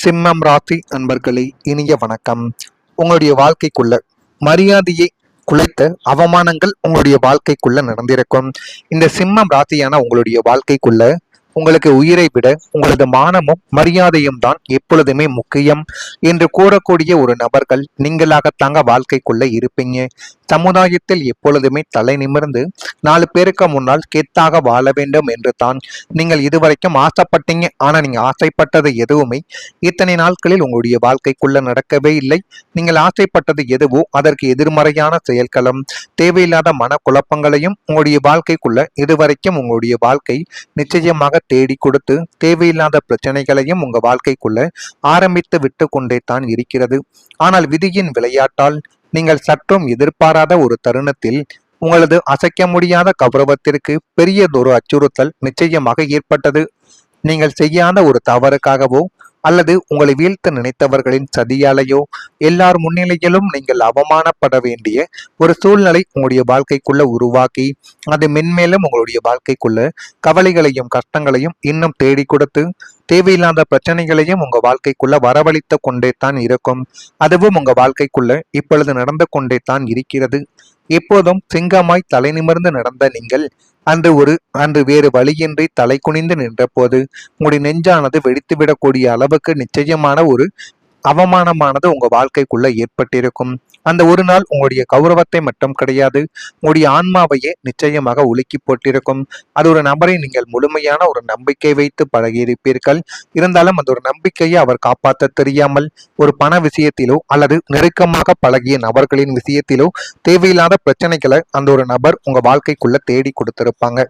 சிம்மம் ராசி அன்பர்களே, இனிய வணக்கம். உங்களுடைய வாழ்க்கைக்குள்ள மரியாதையை குலைத்த அவமானங்கள் உங்களுடைய வாழ்க்கைக்குள்ள நடந்திருக்கும். இந்த சிம்மம் ராசியான உங்களுடைய வாழ்க்கைக்குள்ள உங்களுக்கு உயிரை விட உங்களது மானமும் மரியாதையும் தான் எப்பொழுதுமே முக்கியம் என்று கூறக்கூடிய ஒரு நபர்கள் நீங்களாகத்தாங்க வாழ்க்கைக்குள்ள இருப்பீங்க. சமுதாயத்தில் எப்பொழுதுமே தலை நிமிர்ந்து 4 பேருக்கு முன்னால் கெத்தாக வாழ வேண்டும் என்று தான் நீங்கள் இதுவரைக்கும் ஆசைப்பட்டீங்க. ஆனா நீங்க ஆசைப்பட்டது எதுவுமே இத்தனை நாட்களில் உங்களுடைய வாழ்க்கைக்குள்ள நடக்கவே இல்லை. நீங்கள் ஆசைப்பட்டது எதுவோ அதற்கு எதிர்மறையான செயல்களும் தேவையில்லாத மனக்குழப்பங்களையும் உங்களுடைய வாழ்க்கைக்குள்ள இதுவரைக்கும் உங்களுடைய வாழ்க்கை நிச்சயமாக தேடி கொடுத்து தேவையில்லாத பிரச்சனைகளையும் உங்க வாழ்க்கைக்குள்ள ஆரம்பித்து விட்டு கொண்டே தான் இருக்கிறது. ஆனால் விதியின் விளையாட்டால் நீங்கள் சற்றும் எதிர்பாராத ஒரு தருணத்தில் உங்களது அசைக்க முடியாத கௌரவத்திற்கு பெரியதொரு அச்சுறுத்தல் நிச்சயமாக ஏற்பட்டது. நீங்கள் செய்யாத ஒரு தவறுக்காகவோ அல்லது உங்களை வீழ்த்த நினைத்தவர்களின் சதியாலேயோ எல்லார் முன்னிலையிலும் நீங்கள் அவமானப்பட வேண்டிய ஒரு சூழ்நிலை உங்களுடைய வாழ்க்கைக்குள்ள உருவாக்கி அது மென்மேலும் உங்களுடைய வாழ்க்கைக்குள்ள கவலைகளையும் கஷ்டங்களையும் இன்னும் தேடி கொடுத்து தேவையில்லாத பிரச்சனைகளையும் உங்க வாழ்க்கைக்குள்ள வரவழைத்து கொண்டே தான் இருக்கும். அதுவும் உங்க வாழ்க்கைக்குள்ள இப்பொழுது நடந்து கொண்டே தான் இருக்கிறது. எப்போதும் சிங்கமாய் தலை நிமிர்ந்து நடந்த நீங்கள் அன்று வேறு வழியின்றி தலை குனிந்து நின்ற போது உங்களுடைய நெஞ்சானது வெடித்துவிடக்கூடிய அளவுக்கு நிச்சயமான ஒரு அவமானமானது உங்க வாழ்க்கைக்குள்ள ஏற்பட்டிருக்கும். அந்த ஒரு நாள் உங்களுடைய கௌரவத்தை மட்டும் கிடையாது, உங்களுடைய ஆன்மாவையே நிச்சயமாக உலுக்கி போட்டிருக்கும். அது ஒரு நபரை நீங்கள் முழுமையான ஒரு நம்பிக்கை வைத்து பழகியிருப்பீர்கள். இருந்தாலும் அந்த ஒரு நம்பிக்கையை அவர் காப்பாற்ற தெரியாமல் ஒரு பண விஷயத்திலோ அல்லது நெருக்கமாக பழகிய நபர்களின் விஷயத்திலோ தேவையில்லாத பிரச்சனைகளை அந்த ஒரு நபர் உங்க வாழ்க்கைக்குள்ள தேடி கொடுத்திருப்பாங்க.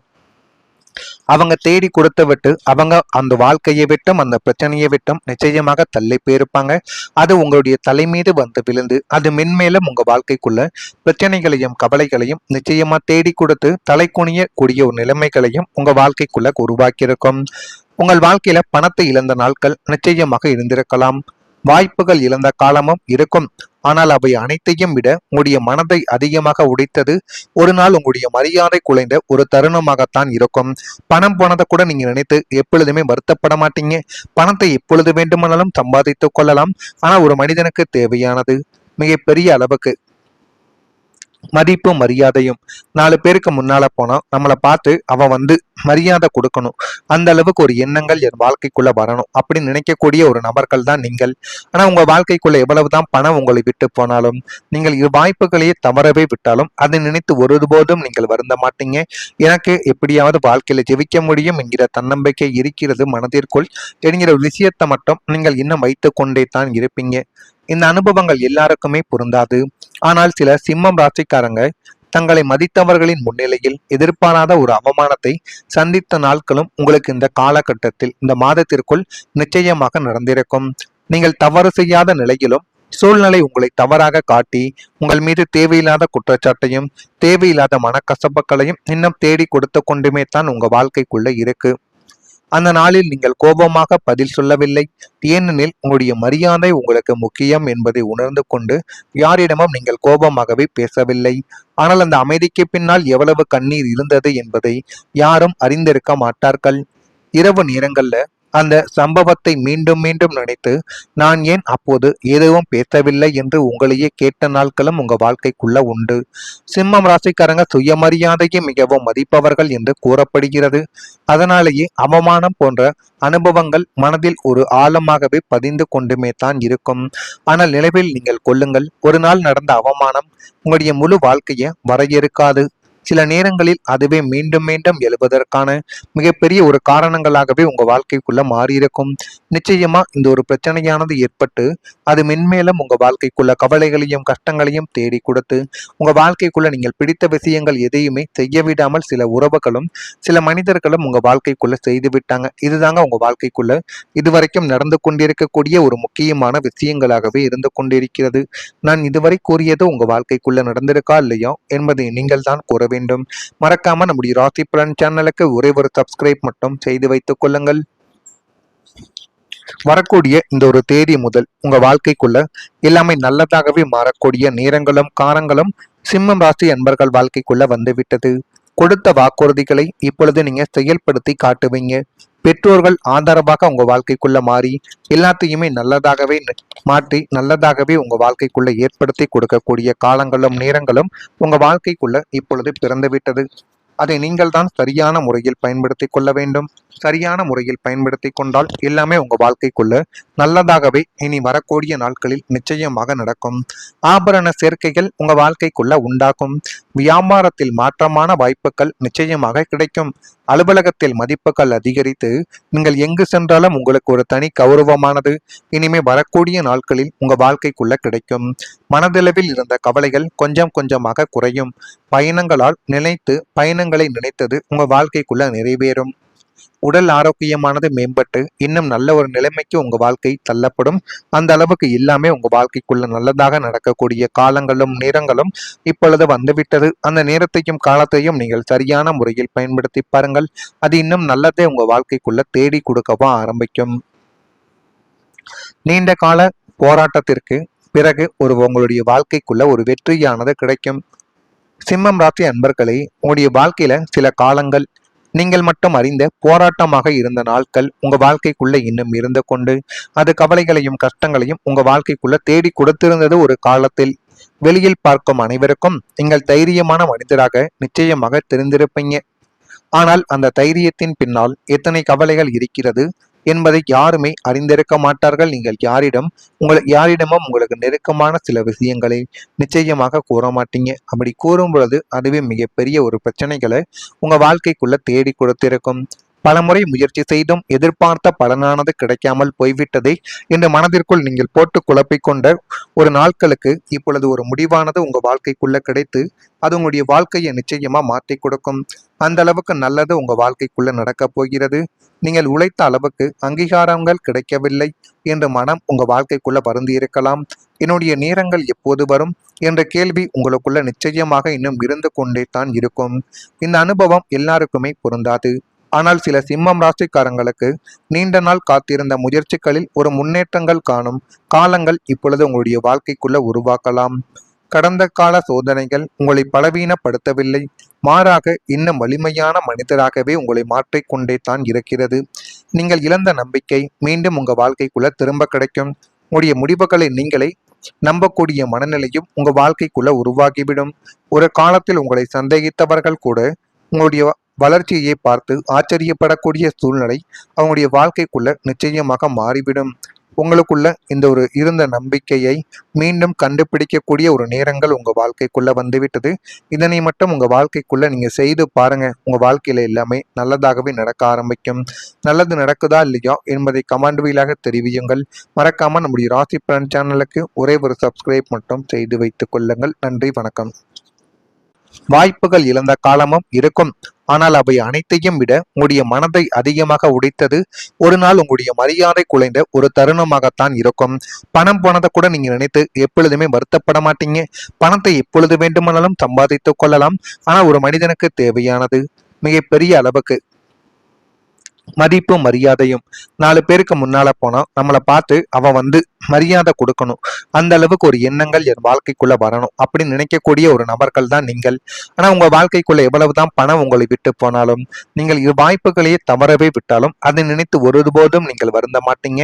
அவங்க தேடி கொடுத்து விட்டு அவங்க அந்த வாழ்க்கையை விட்டும் அந்த பிரச்சனையை விட்டும் நிச்சயமாக தள்ளி போயிருப்பாங்க. அது உங்களுடைய தலை மீது வந்து விழுந்து அது மென்மேலும் உங்க வாழ்க்கைக்குள்ள பிரச்சனைகளையும் கவலைகளையும் நிச்சயமா தேடி கொடுத்து தலை குனிய கூடிய ஒரு நிலைமைகளையும் உங்க வாழ்க்கைக்குள்ள உருவாக்கியிருக்கும். உங்கள் வாழ்க்கையில பணத்தை இழந்த நாட்கள் நிச்சயமாக இருந்திருக்கலாம். வாய்ப்புகள் இழந்த காலமும் இருக்கும். ஆனால் அவை அனைத்தையும் விட உங்களுடைய மனதை அதிகமாக உடைத்தது ஒரு நாள் உங்களுடைய மரியாதை குலைந்த ஒரு தருணமாகத்தான் இருக்கும். பணம் போனதை கூட நீங்க நினைத்து எப்பொழுதுமே வருத்தப்பட மாட்டீங்க. பணத்தை எப்பொழுது வேண்டுமானாலும் சம்பாதித்துக் கொள்ளலாம். ஆனா ஒரு மனிதனுக்கு தேவையானது மிகப்பெரிய அளவுக்கு மதிப்பு மரியாதையும் 4 பேருக்கு முன்னால போனா நம்மளை பார்த்து அவன் மரியாதை கொடுக்கணும், அந்த அளவுக்கு ஒரு எண்ணங்கள் என் வாழ்க்கைக்குள்ள வரணும் அப்படின்னு நினைக்கக்கூடிய ஒரு நபர்கள் தான் நீங்கள். ஆனா உங்க வாழ்க்கைக்குள்ள எவ்வளவுதான் பணம் உங்களை விட்டு போனாலும் நீங்கள் வாய்ப்புகளையே தவறவே விட்டாலும் அதை நினைத்து ஒருபோதும் நீங்கள் வருந்த மாட்டீங்க. எனக்கு எப்படியாவது வாழ்க்கையில ஜெயிக்க முடியும் என்கிற தன்னம்பிக்கை இருக்கிறது மனதிற்குள் என்கிற ஒரு விஷயத்தை மட்டும் நீங்கள் இன்னும் வைத்து கொண்டே தான் இருப்பீங்க. இந்த அனுபவங்கள் எல்லாருக்குமே பொருந்தாது. ஆனால் சில சிம்மம் ராசிக்காரங்க தங்களை மதித்தவர்களின் முன்னிலையில் எதிர்பாராத ஒரு அவமானத்தை சந்தித்த நாட்களும் உங்களுக்கு இந்த காலகட்டத்தில் இந்த மாதத்திற்குள் நிச்சயமாக நடந்திருக்கும். நீங்கள் தவறு செய்யாத நிலையிலும் சூழ்நிலை உங்களை தவறாக காட்டி உங்கள் மீது தேவையில்லாத குற்றச்சாட்டையும் தேவையில்லாத மனக்கசப்புகளையும் இன்னும் தேடி கொடுத்து கொண்டுமே தான் உங்க வாழ்க்கைக்குள்ள இருக்கு. அந்த நாளில் நீங்கள் கோபமாக பதில் சொல்லவில்லை. ஏனெனில் உங்களுடைய மரியாதை உங்களுக்கு முக்கியம் என்பதை உணர்ந்து கொண்டு யாரிடமும் நீங்கள் கோபமாகவே பேசவில்லை. ஆனால் அந்த அமைதிக்கு பின்னால் எவ்வளவு கண்ணீர் இருந்தது என்பதை யாரும் அறிந்திருக்க மாட்டார்கள். இரவு நேரங்கள்ல அந்த சம்பவத்தை மீண்டும் மீண்டும் நினைத்து நான் ஏன் அப்போது எதுவும் பேசவில்லை என்று உங்களையே கேட்ட நாட்களும் உங்க வாழ்க்கைக்குள்ள உண்டு. சிம்மம் ராசிக்காரங்க சுயமரியாதையை மிகவும் மதிப்பவர்கள் என்று கூறப்படுகிறது. அதனாலேயே அவமானம் போன்ற அனுபவங்கள் மனதில் ஒரு ஆழமாகவே பதிந்து கொண்டுமே தான் இருக்கும். ஆனால் நினைவில் நீங்கள் கொள்ளுங்கள், ஒரு நாள் நடந்த அவமானம் உங்களுடைய முழு வாழ்க்கையை வரையறுக்காது. சில நேரங்களில் அதுவே மீண்டும் மீண்டும் எழுவதற்கான மிகப்பெரிய ஒரு காரணங்களாகவே உங்க வாழ்க்கைக்குள்ள மாறியிருக்கும். நிச்சயமா இந்த ஒரு பிரச்சனையானது ஏற்பட்டு அது மென்மேலும் உங்க வாழ்க்கைக்குள்ள கவலைகளையும் கஷ்டங்களையும் தேடி கொடுத்து உங்க வாழ்க்கைக்குள்ள நீங்கள் பிடித்த விஷயங்கள் எதையுமே செய்ய விடாமல் சில உறவுகளும் சில மனிதர்களும் உங்க வாழ்க்கைக்குள்ள செய்து விட்டாங்க. இதுதாங்க உங்க வாழ்க்கைக்குள்ள இதுவரைக்கும் நடந்து கொண்டிருக்கக்கூடிய ஒரு முக்கியமான விஷயங்களாகவே இருந்து கொண்டிருக்கிறது. நான் இதுவரை கூறியது உங்க வாழ்க்கைக்குள்ள நடந்திருக்கா இல்லையா என்பதை நீங்கள் தான் கூற வேண்டும். மறக்காம நம்முடைய ராசி பலன் சேனலுக்கு ஒரே ஒரு சப்ஸ்கிரைப் மட்டும் செய்து வைத்துக் கொள்ளுங்கள். வரக்கூடிய இந்த ஒரு தேதி முதல் உங்க வாழ்க்கைக்குள்ள எல்லாமே நல்லதாகவே மாறக்கூடிய நேரங்களும் காலங்களும் சிம்மம் ராசி அன்பர்கள் வாழ்க்கைக்குள்ள வந்து விட்டது. கொடுத்த வாக்குறுதிகளை இப்பொழுது நீங்க செயல்படுத்தி காட்டுவீங்க. பெற்றோர்கள் ஆதரவாக உங்க வாழ்க்கைக்குள்ள மாறி எல்லாத்தையுமே நல்லதாகவே மாற்றி நல்லதாகவே உங்க வாழ்க்கைக்குள்ள ஏற்படுத்தி கொடுக்கக்கூடிய காலங்களும் நேரங்களும் உங்க வாழ்க்கைக்குள்ள இப்பொழுது பிறந்து விட்டது. அதை நீங்கள் தான் சரியான முறையில் பயன்படுத்தி கொள்ள வேண்டும். சரியான முறையில் பயன்படுத்தி கொண்டால் எல்லாமே உங்க வாழ்க்கைக்குள்ள நல்லதாகவே இனி வரக்கூடிய நாட்களில் நிச்சயமாக நடக்கும். ஆபரண சேர்க்கைகள் உங்க வாழ்க்கைக்குள்ள உண்டாகும். வியாபாரத்தில் மாற்றமான வாய்ப்புகள் நிச்சயமாக கிடைக்கும். அலுவலகத்தில் மதிப்புகள் அதிகரித்து நீங்கள் எங்கு சென்றாலும் உங்களுக்கு ஒரு தனி கௌரவமானது இனிமே வரக்கூடிய நாட்களில் உங்க வாழ்க்கைக்குள்ள கிடைக்கும். மனதளவில் இருந்த கவலைகள் கொஞ்சம் கொஞ்சமாக குறையும். பயணங்களை நினைத்தது உங்க வாழ்க்கைக்குள்ள நிறைவேறும். உடல் ஆரோக்கியமானது மேம்பட்டு இன்னும் நல்ல ஒரு நிலைமைக்கு உங்க வாழ்க்கை தள்ளப்படும். அந்த அளவுக்கு எல்லாமே உங்க வாழ்க்கைக்குள்ள நல்லதாக நடக்கக்கூடிய காலங்களும் நேரங்களும் இப்பொழுது வந்துவிட்டது. அந்த நேரத்தையும் காலத்தையும் நீங்கள் சரியான முறையில் பயன்படுத்தி பாருங்கள். அது இன்னும் நல்லதே உங்க வாழ்க்கைக்குள்ள தேடி கொடுக்கவா ஆரம்பிக்கும். நீண்ட கால போராட்டத்திற்கு பிறகு உங்களுடைய வாழ்க்கைக்குள்ள ஒரு வெற்றியானது கிடைக்கும். சிம்மம் ராசி அன்பர்களே, உங்களுடைய வாழ்க்கையில சில காலங்கள் நீங்கள் மட்டும் அறிந்த போராட்டமாக இருந்த நாட்கள் உங்க வாழ்க்கைக்குள்ள இன்னும் இருந்து கொண்டு அது கவலைகளையும் கஷ்டங்களையும் உங்க வாழ்க்கைக்குள்ள தேடி கொடுத்திருந்தது ஒரு காலத்தில். வெளியில் பார்க்கும் அனைவருக்கும் நீங்கள் தைரியமான மனிதராக நிச்சயமாக தெரிந்திருப்பீங்க. ஆனால் அந்த தைரியத்தின் பின்னால் எத்தனை கவலைகள் இருக்கிறது என்பதை யாருமே அறிந்திருக்க மாட்டார்கள். நீங்கள் யாரிடமும் உங்களுக்கு நெருக்கமான சில விஷயங்களை நிச்சயமாக கூற மாட்டீங்க. அப்படி கூறும் பொழுது அதுவே மிகப்பெரிய ஒரு பிரச்சனைகளை உங்க வாழ்க்கைக்குள்ள தேடி கொடுத்திருக்கும். பலமுறை முயற்சி செய்தும் எதிர்பார்த்த பலனானது கிடைக்காமல் போய்விட்டதே என்று மனதிற்குள் நீங்கள் போட்டு குழப்பிக்கொண்ட ஒரு நாட்களுக்கு இப்பொழுது ஒரு முடிவானது உங்க வாழ்க்கைக்குள்ள கிடைத்து அது உங்களுடைய வாழ்க்கையை நிச்சயமா மாற்றி கொடுக்கும். அந்த அளவுக்கு நல்லது உங்க வாழ்க்கைக்குள்ள நடக்க போகிறது. நீங்கள் உழைத்த அளவுக்கு அங்கீகாரங்கள் கிடைக்கவில்லை என்ற மனம் உங்க வாழ்க்கைக்குள்ள வருந்தி இருக்கலாம். என்னுடைய நேரங்கள் எப்போது வரும் என்ற கேள்வி உங்களுக்குள்ள நிச்சயமாக இன்னும் இருந்து கொண்டே தான் இருக்கும். இந்த அனுபவம் எல்லாருக்குமே பொருந்தாது. ஆனால் சில சிம்மம் ராசிக்காரங்களுக்கு நீண்ட நாள் காத்திருந்த முயற்சிகளில் ஒரு முன்னேற்றங்கள் காணும் காலங்கள் இப்பொழுது உங்களுடைய வாழ்க்கைக்குள்ள உருவாக்கலாம். கடந்த கால சோதனைகள் உங்களை பலவீனப்படுத்தவில்லை, மாறாக இன்னும் வலிமையான மனிதராகவே உங்களை மாற்றிக்கொண்டே தான் இருக்கிறது. நீங்கள் இழந்த நம்பிக்கை மீண்டும் உங்க வாழ்க்கைக்குள்ள திரும்ப கிடைக்கும். உங்களுடைய முடிவுகளை நீங்களே நம்பக்கூடிய மனநிலையும் உங்க வாழ்க்கைக்குள்ள உருவாகிவிடும். ஒரு காலத்தில் உங்களை சந்தேகித்தவர்கள் கூட உங்களுடைய வளர்ச்சியை பார்த்து ஆச்சரியப்படக்கூடிய சூழ்நிலை அவங்களுடைய வாழ்க்கைக்குள்ள நிச்சயமாக மாறிவிடும். உங்களுக்குள்ள இந்த ஒரு இருந்த நம்பிக்கையை மீண்டும் கண்டுபிடிக்கக்கூடிய ஒரு நேரங்கள் உங்க வாழ்க்கைக்குள்ள வந்துவிட்டது. இதனை மட்டும் உங்க வாழ்க்கைக்குள்ள நீங்க செய்து பாருங்க. உங்க வாழ்க்கையில எல்லாமே நல்லதாகவே நடக்க ஆரம்பிக்கும். நல்லது நடக்குதா இல்லையா என்பதை கமெண்ட் வாயிலாக தெரிவியுங்கள். மறக்காம நம்முடைய ராசி பலன் சேனலுக்கு ஒரே ஒரு சப்ஸ்கிரைப் மட்டும் செய்து வைத்துக் கொள்ளுங்கள். நன்றி, வணக்கம். வாய்ப்புகள் இழந்த காலமும் இருக்கும். ஆனால் அவை அனைத்தையும் விட உங்களுடைய மனதை அதிகமாக உடைத்தது ஒரு நாள் உங்களுடைய மரியாதை குலைந்த ஒரு தருணமாகத்தான் இருக்கும். பணம் போனதை கூட நீங்க நினைத்து எப்பொழுதுமே வருத்தப்பட மாட்டீங்க. பணத்தை எப்பொழுது வேண்டுமானாலும் சம்பாதித்துக் கொள்ளலாம். ஆனா ஒரு மனிதனுக்கு தேவையானது மிகப்பெரிய அளவுக்கு மதிப்பு மரியாதையும். 4 பேருக்கு முன்னால போனா நம்மளை பார்த்து அவன் மரியாதை கொடுக்கணும், அந்த அளவுக்கு ஒரு எண்ணங்கள் என் வாழ்க்கைக்குள்ள வரணும் அப்படின்னு நினைக்கக்கூடிய ஒரு நபர்கள் தான் நீங்கள். ஆனா உங்க வாழ்க்கைக்குள்ள எவ்வளவுதான் பணம் உங்களை விட்டு போனாலும் நீங்கள் வாய்ப்புகளையே தவறவே விட்டாலும் அதை நினைத்து ஒருபோதும் நீங்கள் வருந்த மாட்டீங்க.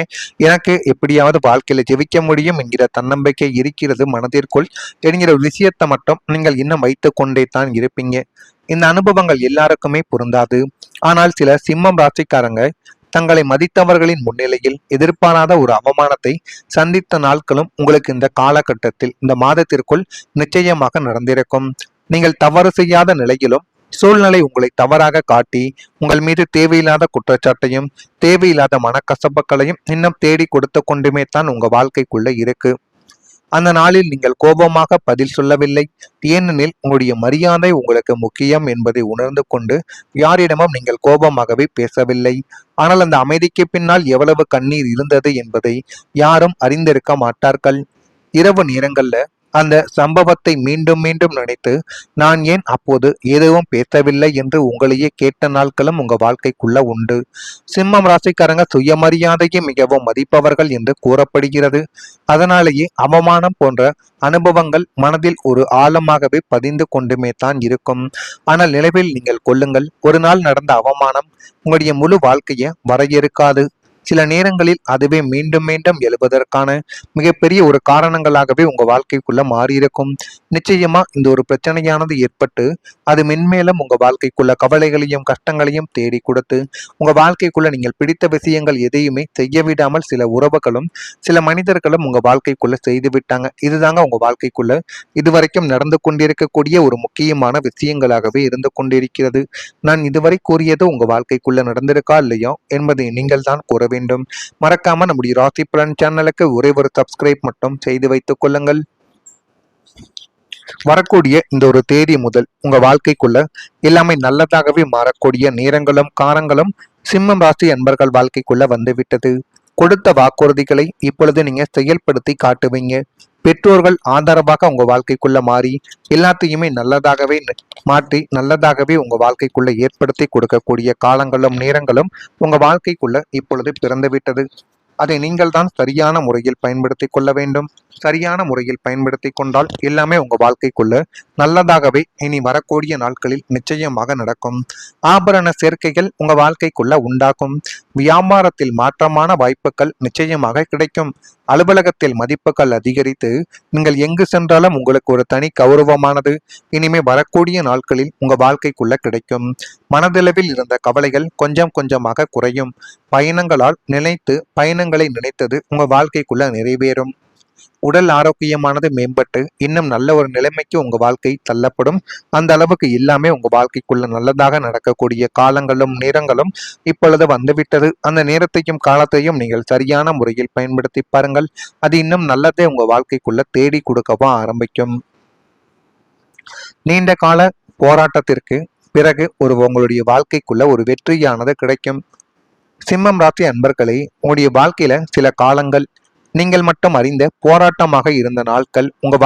எனக்கு எப்படியாவது வாழ்க்கையில ஜெயிக்க முடியும் என்கிற தன்னம்பிக்கை இருக்கிறது மனதிற்குள் என்கிற ஒரு விஷயத்தை மட்டும் நீங்கள் இன்னும் வைத்து கொண்டே தான் இருப்பீங்க. இந்த அனுபவங்கள் எல்லாருக்குமே பொருந்தாது. ஆனால் சில சிம்மம் ராசிக்காரங்க தங்களை மதித்தவர்களின் முன்னிலையில் எதிர்பாராத ஒரு அவமானத்தை சந்தித்த நாட்களும் உங்களுக்கு இந்த காலகட்டத்தில் இந்த மாதத்திற்குள் நிச்சயமாக நடந்திருக்கும். நீங்கள் தவறு செய்யாத நிலையிலும் சூழ்நிலை உங்களை தவறாக காட்டி உங்கள் மீது தேவையில்லாத குற்றச்சாட்டையும் தேவையில்லாத மனக்கசப்புகளையும் இன்னும் தேடி கொடுத்து கொண்டுமே தான் உங்க வாழ்க்கைக்குள்ள இருக்கு. அந்த நாளில் நீங்கள் கோபமாக பதில் சொல்லவில்லை. ஏனெனில் உங்களுடைய மரியாதை உங்களுக்கு முக்கியம் என்பதை உணர்ந்து கொண்டு யாரிடமும் நீங்கள் கோபமாகவே பேசவில்லை. ஆனால் அந்த அமைதிக்கு பின்னால் எவ்வளவு கண்ணீர் இருந்தது என்பதை யாரும் அறிந்திருக்க மாட்டார்கள். இரவு நேரங்கள்ல அந்த சம்பவத்தை மீண்டும் மீண்டும் நினைத்து நான் ஏன் அப்போது எதுவும் பேசவில்லை என்று உங்களையே கேட்ட நாட்களும் உங்க வாழ்க்கைக்குள்ள உண்டு. சிம்மம் ராசிக்காரங்க சுயமரியாதையை மிகவும் மதிப்பவர்கள் என்று கூறப்படுகிறது. அதனாலேயே அவமானம் போன்ற அனுபவங்கள் மனதில் ஒரு ஆழமாகவே பதிந்து கொண்டுமே தான் இருக்கும். ஆனால் நினைவில் நீங்கள் கொள்ளுங்கள், ஒரு நாள் நடந்த அவமானம் உங்களுடைய முழு வாழ்க்கையை வரையறுக்காது. சில நேரங்களில் அதுவே மீண்டும் மீண்டும் எழுவதற்கான மிகப்பெரிய ஒரு காரணங்களாகவே உங்க வாழ்க்கைக்குள்ள மாறியிருக்கும். நிச்சயமா இந்த ஒரு பிரச்சனையானது ஏற்பட்டு அது மென்மேலும் உங்க வாழ்க்கைக்குள்ள கவலைகளையும் கஷ்டங்களையும் தேடி கொடுத்து உங்க வாழ்க்கைக்குள்ள நீங்கள் பிடித்த விஷயங்கள் எதையுமே செய்ய விடாமல் சில உறவுகளும் சில மனிதர்களும் உங்க வாழ்க்கைக்குள்ள செய்து விட்டாங்க. இதுதாங்க உங்க வாழ்க்கைக்குள்ள இதுவரைக்கும் நடந்து கொண்டிருக்கக்கூடிய ஒரு முக்கியமான விஷயங்களாகவே இருந்து கொண்டிருக்கிறது. நான் இதுவரை கூறியது உங்க வாழ்க்கைக்குள்ள நடந்திருக்கா இல்லையோ என்பதை நீங்கள் தான் கூற வேண்டும். மறக்காம நம்முடைய ராசி பலன் சேனலுக்கு ஒரே ஒரு சப்ஸ்கிரைப் மட்டும் செய்து வைத்துக் கொள்ளுங்கள். வரக்கூடிய இந்த ஒரு தேதி முதல் உங்க வாழ்க்கைக்குள்ள எல்லாமே நல்லதாகவே மாறக்கூடிய நேரங்களும் காலங்களும் சிம்மம் ராசி அன்பர்கள் வாழ்க்கைக்குள்ள வந்து விட்டது. கொடுத்த வாக்குறுதிகளை இப்பொழுது நீங்க செயல்படுத்தி காட்டுவீங்க. பெற்றோர்கள் ஆதரவாக உங்க வாழ்க்கைக்குள்ள மாறி எல்லாத்தையுமே நல்லதாகவே மாற்றி நல்லதாகவே உங்க வாழ்க்கைக்குள்ள ஏற்படுத்தி கொடுக்கக்கூடிய காலங்களும் நேரங்களும் உங்க வாழ்க்கைக்குள்ள இப்பொழுது பிறந்து விட்டது. அதை நீங்கள் தான் சரியான முறையில் பயன்படுத்தி கொள்ள வேண்டும். சரியான முறையில் பயன்படுத்தி கொண்டால் எல்லாமே உங்க வாழ்க்கைக்குள்ள நல்லதாகவே இனி வரக்கூடிய நாட்களில் நிச்சயமாக நடக்கும். ஆபரண சேர்க்கைகள் உங்க வாழ்க்கைக்குள்ள உண்டாகும். வியாபாரத்தில் மாற்றமான வாய்ப்புகள் நிச்சயமாக கிடைக்கும். அலுவலகத்தில் மதிப்புகள் அதிகரித்து நீங்கள் எங்கு சென்றாலும் உங்களுக்கு ஒரு தனி கௌரவமானது இனிமே வரக்கூடிய நாட்களில் உங்க வாழ்க்கைக்குள்ள கிடைக்கும். மனதளவில் இருந்த கவலைகள் கொஞ்சம் கொஞ்சமாக குறையும். பயணங்களை நினைத்தது உங்க வாழ்க்கைக்குள்ள நிறைவேறும். உடல் ஆரோக்கியமானது மேம்பட்டு இன்னும் நல்ல ஒரு நிலைமைக்கு உங்க வாழ்க்கை தள்ளப்படும். அந்த அளவுக்கு எல்லாமே உங்க வாழ்க்கைக்குள்ள நல்லதாக நடக்கக்கூடிய காலங்களும் நேரங்களும் இப்பொழுது வந்துவிட்டது. அந்த நேரத்தையும் காலத்தையும் நீங்கள் சரியான முறையில் பயன்படுத்தி பாருங்கள். அது இன்னும் நல்லதே உங்க வாழ்க்கைக்குள்ள தேடி கொடுக்கவும் ஆரம்பிக்கும். நீண்ட கால போராட்டத்திற்கு பிறகு உங்களுடைய வாழ்க்கைக்குள்ள ஒரு வெற்றியானது கிடைக்கும். சிம்மம் ராசி அன்பர்களே, உங்களுடைய வாழ்க்கையில சில காலங்கள் நீங்கள் மட்டும் அறிந்த போராட்டமாக இருந்த நாட்கள் உங்க